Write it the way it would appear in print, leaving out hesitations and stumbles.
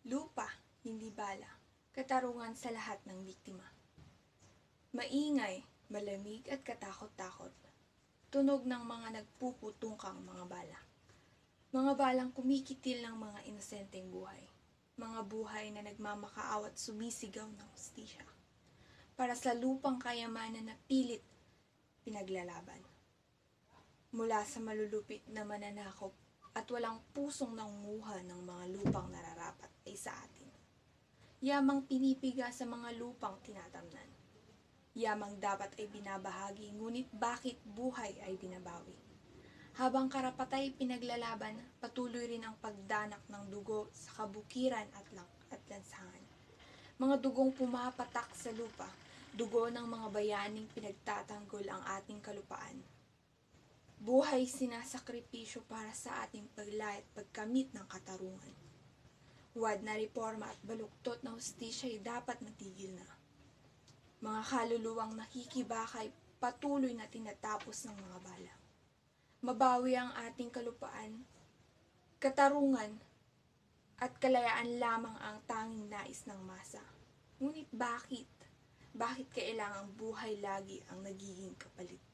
Lupa, hindi bala. Katarungan sa lahat ng biktima. Maingay, malamig at katakot-takot. Tunog ng mga nagpuputungkang mga bala. Mga balang kumikitil ng mga inosenteng buhay. Mga buhay na nagmamakaaw at sumisigaw ng hustisya. Para sa lupang kayamanan na pilit pinaglalaban. Mula sa malulupit na mananakop at walang pusong nangunguha ng mga lupang nararapat ay sa atin. Yamang pinipiga sa mga lupang tinatamnan. Yamang dapat ay binabahagi, ngunit bakit buhay ay binabawi? Habang karapatay pinaglalaban, patuloy rin ang pagdanak ng dugo sa kabukiran at lansangan. Mga dugong pumapatak sa lupa, dugo ng mga bayaning pinagtatanggol ang ating kalupaan. Buhay sinasakripisyo para sa ating paglait pagkamit ng katarungan. Huwad na reforma at baluktot na hustisya ay dapat matigil na. Mga kaluluwang nakikibakay patuloy na tinatapos ng mga bala. Mabawi ang ating kalupaan, katarungan at kalayaan lamang ang tanging nais ng masa. Ngunit bakit? Bakit kailangang buhay lagi ang nagiging kapalit?